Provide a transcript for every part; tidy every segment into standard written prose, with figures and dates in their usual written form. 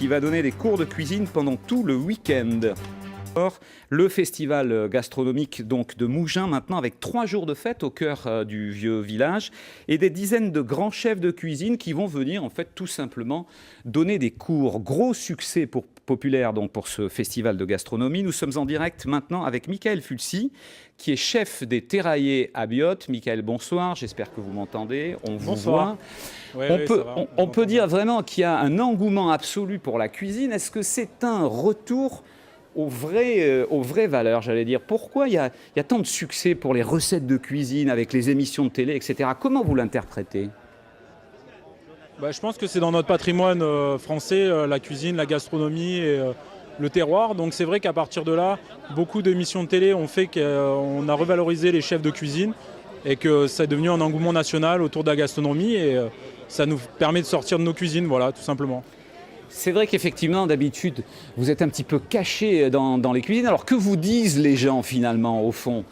qui va donner des cours de cuisine pendant tout le week-end. Le festival gastronomique donc de Mougins maintenant avec 3 jours de fête au cœur du vieux village et des dizaines de grands chefs de cuisine qui vont venir en fait tout simplement donner des cours. Gros succès populaire donc pour ce festival de gastronomie. Nous sommes en direct maintenant avec Michael Fulcy qui est chef des Terraillers à Biot. Michael, bonsoir, j'espère que vous m'entendez, on vous voit. Ouais, on peut dire vraiment qu'il y a un engouement absolu pour la cuisine. Est-ce que c'est un retour aux vraies valeurs, j'allais dire? Pourquoi il y a tant de succès pour les recettes de cuisine avec les émissions de télé, etc. Comment vous l'interprétez? Je pense que c'est dans notre patrimoine français, la cuisine, la gastronomie et le terroir. Donc c'est vrai qu'à partir de là, beaucoup d'émissions de télé ont fait qu'on a revalorisé les chefs de cuisine et que ça est devenu un engouement national autour de la gastronomie et ça nous permet de sortir de nos cuisines, voilà, tout simplement. C'est vrai qu'effectivement, d'habitude, vous êtes un petit peu caché dans les cuisines. Alors, que vous disent les gens, finalement, au fond?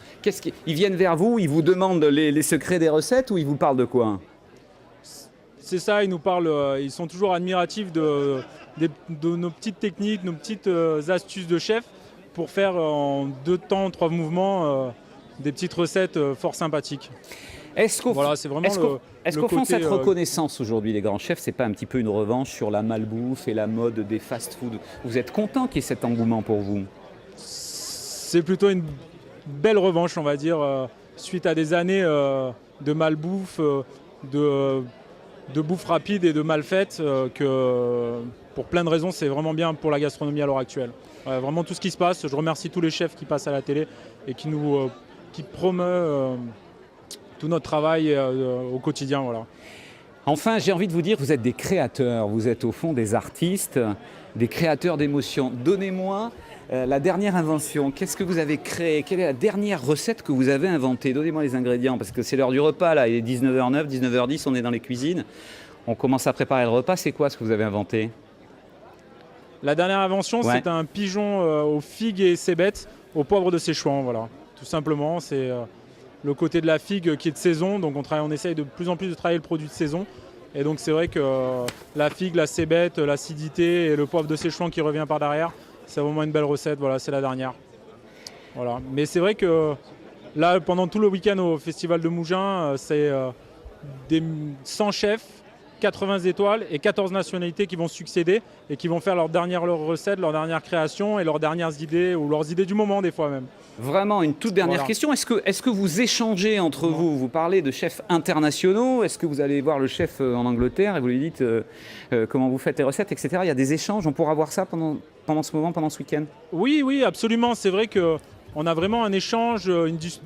Ils viennent vers vous, ils vous demandent les secrets des recettes ou ils vous parlent de quoi? C'est ça, ils nous parlent, ils sont toujours admiratifs de nos petites techniques, nos petites astuces de chef pour faire en 2 temps, 3 mouvements, des petites recettes fort sympathiques. Est-ce qu'au fond, cette côté, reconnaissance aujourd'hui des grands chefs, c'est pas un petit peu une revanche sur la malbouffe et la mode des fast-food? Vous êtes content qu'il y ait cet engouement pour vous? C'est plutôt une belle revanche, on va dire, suite à des années de malbouffe, de bouffe rapide et de mal faite, que pour plein de raisons, c'est vraiment bien pour la gastronomie à l'heure actuelle. Vraiment tout ce qui se passe, je remercie tous les chefs qui passent à la télé et qui promeuvent tout notre travail au quotidien. Voilà. Enfin, j'ai envie de vous dire, vous êtes des créateurs, vous êtes au fond des artistes, des créateurs d'émotions. Donnez-moi la dernière invention. Qu'est-ce que vous avez créé? Quelle est la dernière recette que vous avez inventée? Donnez-moi les ingrédients, parce que c'est l'heure du repas, là. Il est 19h09, 19h10, on est dans les cuisines. On commence à préparer le repas. C'est quoi ce que vous avez inventé? La dernière invention, c'est un pigeon aux figues et cébettes, au poivre de Séchouan. Voilà. Tout simplement, c'est le côté de la figue qui est de saison. Donc on essaye de plus en plus de travailler le produit de saison. Et donc c'est vrai que la figue, la cébette, l'acidité et le poivre de Séchouan qui revient par derrière, c'est vraiment une belle recette. Voilà, c'est la dernière. Voilà. Mais c'est vrai que là, pendant tout le week-end au Festival de Mougins, c'est des 100 chefs, 80 étoiles et 14 nationalités qui vont succéder et qui vont faire leurs recettes, leurs dernières créations et leurs dernières idées ou leurs idées du moment des fois même. Vraiment, une toute dernière question. Est-ce que vous échangez entre vous? Vous parlez de chefs internationaux. Est-ce que vous allez voir le chef en Angleterre et vous lui dites comment vous faites les recettes, etc. Il y a des échanges. On pourra voir ça pendant ce moment, pendant ce week-end? Oui, absolument. C'est vrai qu'on a vraiment un échange,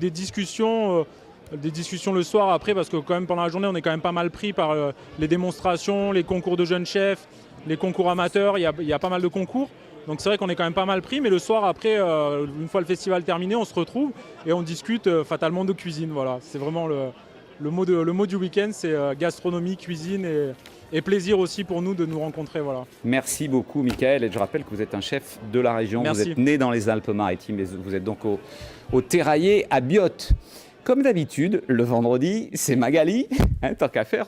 des discussions le soir après, parce que quand même pendant la journée, on est quand même pas mal pris par les démonstrations, les concours de jeunes chefs, les concours amateurs. Il y a pas mal de concours. Donc c'est vrai qu'on est quand même pas mal pris, mais le soir après, une fois le festival terminé, on se retrouve et on discute fatalement de cuisine. Voilà, c'est vraiment le mot du week-end, c'est gastronomie, cuisine et plaisir aussi pour nous de nous rencontrer. Voilà. Merci beaucoup Michael, et je rappelle que vous êtes un chef de la région. Merci. Vous êtes né dans les Alpes-Maritimes et vous êtes donc au Terraillers à Biot. Comme d'habitude, le vendredi, c'est Magali, tant qu'à faire.